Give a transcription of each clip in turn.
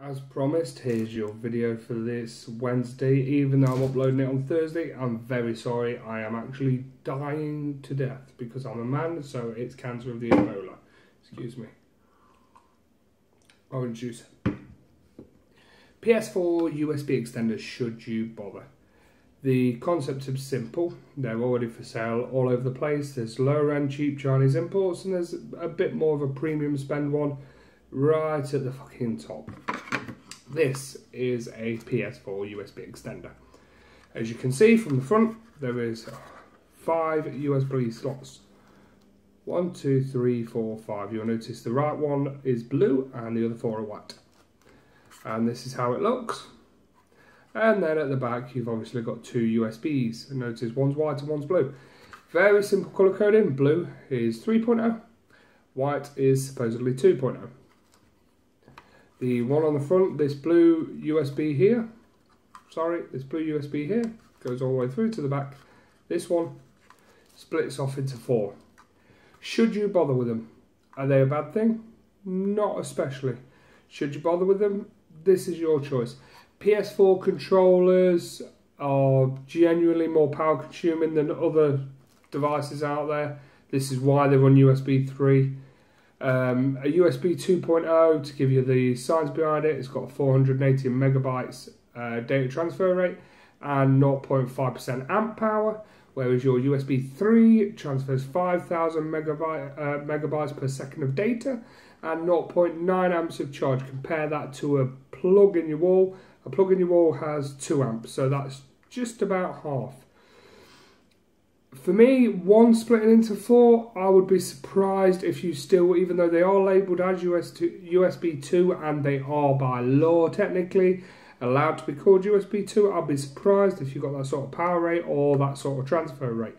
As promised, here's your video for this Wednesday. Even though I'm uploading it on Thursday, I'm very sorry. I am actually dying to death because I'm a man, so it's cancer of the Ebola. Excuse me. Orange juice. PS4 USB extenders, should you bother? The concept is simple. They're already for sale all over the place. There's lower end cheap Chinese imports, and there's a bit more of a premium spend one right at the fucking top. This is a PS4 USB extender. As you can see from the front, there is 5 USB slots. 1, 2, 3, 4, 5. You'll notice the right one is blue and the other 4 are white. And this is how it looks. And then at the back, you've obviously got 2 USBs. And notice one's white and one's blue. Very simple colour coding. Blue is 3.0. White is supposedly 2.0. The one on the front, this blue USB here, this blue USB here, goes all the way through to the back. This one splits off into 4. Should you bother with them? Are they a bad thing? Not especially. Should you bother with them? This is your choice. PS4 controllers are genuinely more power consuming than other devices out there. This is why they run USB 3. A USB 2.0 to give you the science behind it. It's got 480 megabytes data transfer rate and 0.5% amp power, whereas your USB 3 transfers 5,000 megabytes per second of data and 0.9 amps of charge. Compare that to a plug in your wall. A plug in your wall has 2 amps, so that's just about half. For me, one splitting into 4, I would be surprised if you still, even though they are labelled as USB 2 and they are by law technically allowed to be called USB 2, I'd be surprised if you got that sort of power rate or that sort of transfer rate.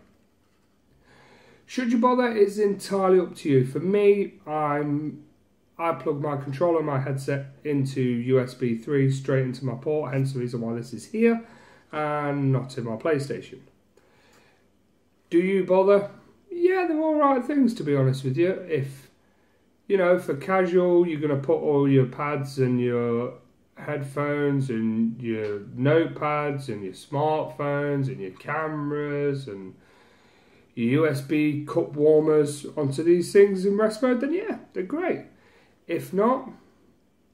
Should you bother? It's entirely up to you. For me, I plug my controller and my headset into USB 3 straight into my port, hence the reason why this is here and not in my PlayStation. Do you bother? Yeah, they're all right things, to be honest with you. If, you know, for casual, you're going to put all your pads and your headphones and your notepads and your smartphones and your cameras and your USB cup warmers onto these things in rest mode, then yeah, they're great. If not,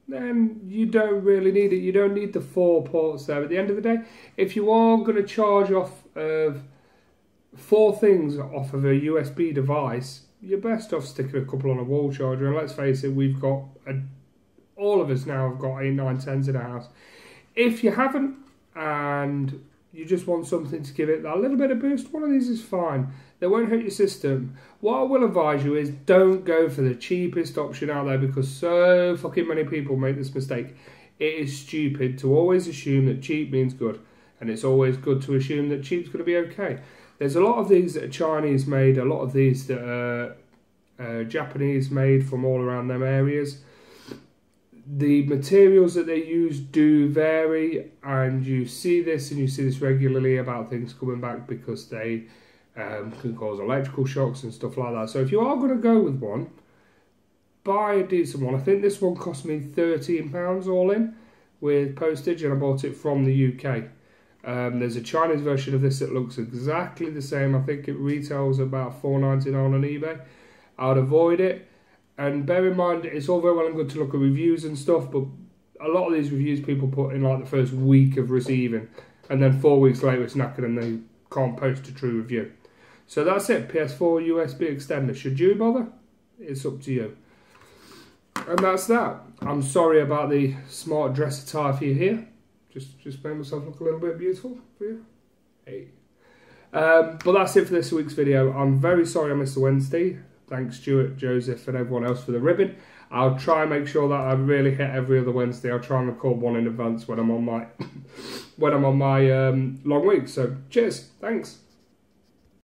then you don't really need it. You don't need the 4 ports there. At the end of the day, if you are going to charge off of 4 things off of a USB device, you're best off sticking a couple on a wall charger. And let's face it, we've got all of us now have got 8, 9, 10s in our house. If you haven't and you just want something to give it that little bit of boost, one of these is fine. They won't hurt your system. What I will advise you is don't go for the cheapest option out there, because so fucking many people make this mistake. It is stupid to always assume that cheap means good, and it's always good to assume that cheap's going to be okay. There's a lot of these that are Chinese made, a lot of these that are Japanese made from all around them areas. The materials that they use do vary, and you see this regularly about things coming back because they can cause electrical shocks and stuff like that. So if you are going to go with one, buy a decent one. I think this one cost me £13 all in with postage, and I bought it from the UK. There's a Chinese version of this that looks exactly the same. I think it retails about $4.99 on eBay. I'd avoid it. And bear in mind, it's all very well and good to look at reviews and stuff, but a lot of these reviews people put in like the first week of receiving, and then 4 weeks later it's knackered and they can't post a true review. So that's it, PS4 USB extender. Should you bother? It's up to you. And that's that. I'm sorry about the smart dress attire for you here. Just made myself look a little bit beautiful for you. Hey. But that's it for this week's video. I'm very sorry I missed the Wednesday. Thanks Stuart, Joseph and everyone else for the ribbon. I'll try and make sure that I really hit every other Wednesday. I'll try and record one in advance when I'm on my long week. So cheers, thanks.